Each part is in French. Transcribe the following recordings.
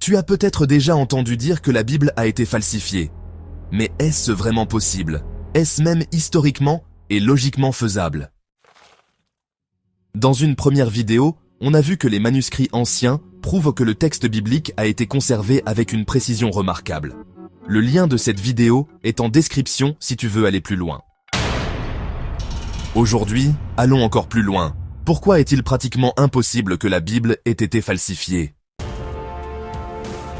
Tu as peut-être déjà entendu dire que la Bible a été falsifiée. Mais est-ce vraiment possible? Est-ce même historiquement et logiquement faisable? Dans une première vidéo, on a vu que les manuscrits anciens prouvent que le texte biblique a été conservé avec une précision remarquable. Le lien de cette vidéo est en description si tu veux aller plus loin. Aujourd'hui, allons encore plus loin. Pourquoi est-il pratiquement impossible que la Bible ait été falsifiée?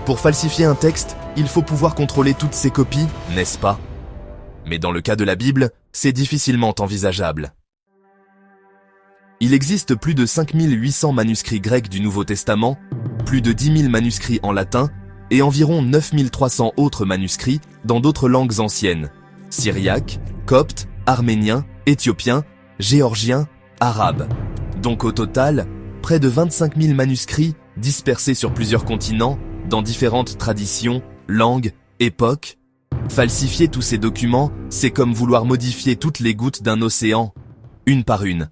Pour falsifier un texte, il faut pouvoir contrôler toutes ses copies, n'est-ce pas? Mais dans le cas de la Bible, c'est difficilement envisageable. Il existe plus de 5800 manuscrits grecs du Nouveau Testament, plus de 10 000 manuscrits en latin et environ 9300 autres manuscrits dans d'autres langues anciennes, syriaque, copte, arménien, éthiopien, géorgien, arabe. Donc au total, près de 25 000 manuscrits dispersés sur plusieurs continents, dans différentes traditions, langues, époques. Falsifier tous ces documents, c'est comme vouloir modifier toutes les gouttes d'un océan, une par une.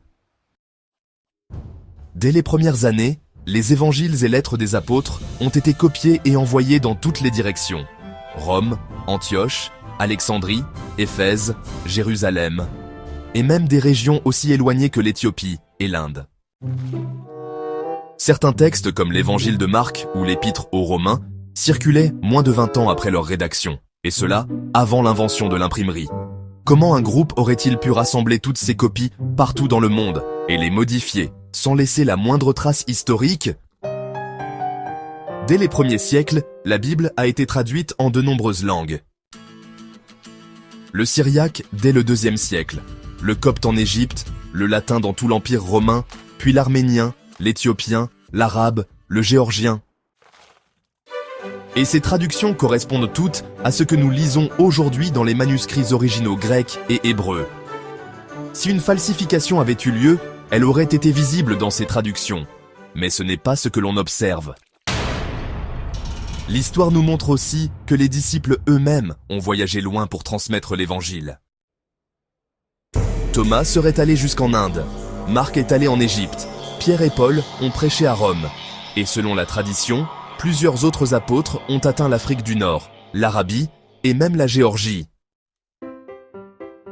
Dès les premières années, les évangiles et lettres des apôtres ont été copiés et envoyés dans toutes les directions. Rome, Antioche, Alexandrie, Éphèse, Jérusalem, et même des régions aussi éloignées que l'Éthiopie et l'Inde. Certains textes comme l'évangile de Marc ou l'épître aux Romains circulaient moins de 20 ans après leur rédaction, et cela avant l'invention de l'imprimerie. Comment un groupe aurait-il pu rassembler toutes ces copies partout dans le monde et les modifier sans laisser la moindre trace historique? Dès les premiers siècles, la Bible a été traduite en de nombreuses langues. Le syriaque dès le IIe siècle, le copte en Égypte, le latin dans tout l'Empire romain, puis l'arménien, l'éthiopien, l'arabe, le géorgien. Et ces traductions correspondent toutes à ce que nous lisons aujourd'hui dans les manuscrits originaux grecs et hébreux. Si une falsification avait eu lieu, elle aurait été visible dans ces traductions, mais ce n'est pas ce que l'on observe. L'histoire nous montre aussi que les disciples eux-mêmes ont voyagé loin pour transmettre l'évangile. Thomas serait allé jusqu'en Inde, Marc est allé en Égypte, Pierre et Paul ont prêché à Rome, et selon la tradition, plusieurs autres apôtres ont atteint l'Afrique du Nord, l'Arabie et même la Géorgie.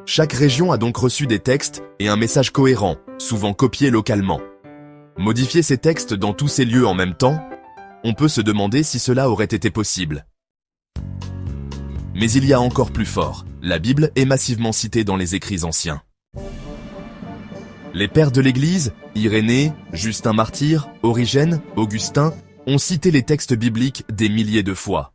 Chaque région a donc reçu des textes et un message cohérent, souvent copiés localement. Modifier ces textes dans tous ces lieux en même temps, on peut se demander si cela aurait été possible. Mais il y a encore plus fort, la Bible est massivement citée dans les écrits anciens. Les pères de l'Église, Irénée, Justin Martyr, Origène, Augustin, ont cité les textes bibliques des milliers de fois.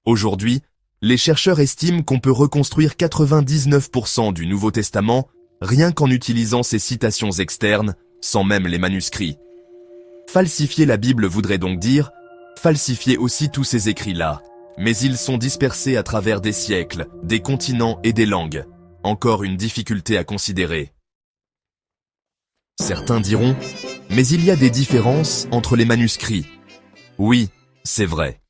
Aujourd'hui, les chercheurs estiment qu'on peut reconstruire 99% du Nouveau Testament rien qu'en utilisant ces citations externes, sans même les manuscrits. Falsifier la Bible voudrait donc dire falsifier aussi tous ces écrits-là, mais ils sont dispersés à travers des siècles, des continents et des langues. Encore une difficulté à considérer. Certains diront, mais il y a des différences entre les manuscrits. Oui, c'est vrai.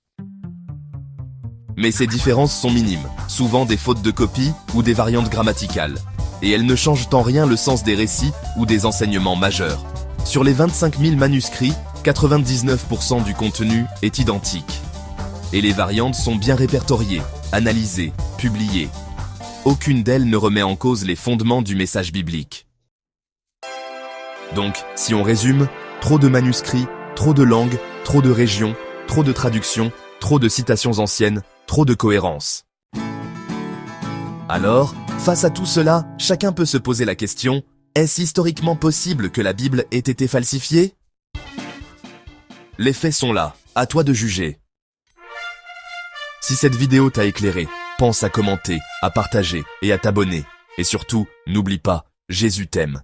Mais ces différences sont minimes, souvent des fautes de copie ou des variantes grammaticales, et elles ne changent en rien le sens des récits ou des enseignements majeurs. Sur les 25 000 manuscrits, 99% du contenu est identique. Et les variantes sont bien répertoriées, analysées, publiées. Aucune d'elles ne remet en cause les fondements du message biblique. Donc, si on résume, trop de manuscrits, trop de langues, trop de régions, trop de traductions, trop de citations anciennes, trop de cohérence. Alors, face à tout cela, chacun peut se poser la question, est-ce historiquement possible que la Bible ait été falsifiée? Les faits sont là, à toi de juger. Si cette vidéo t'a éclairé, pense à commenter, à partager et à t'abonner. Et surtout, n'oublie pas, Jésus t'aime.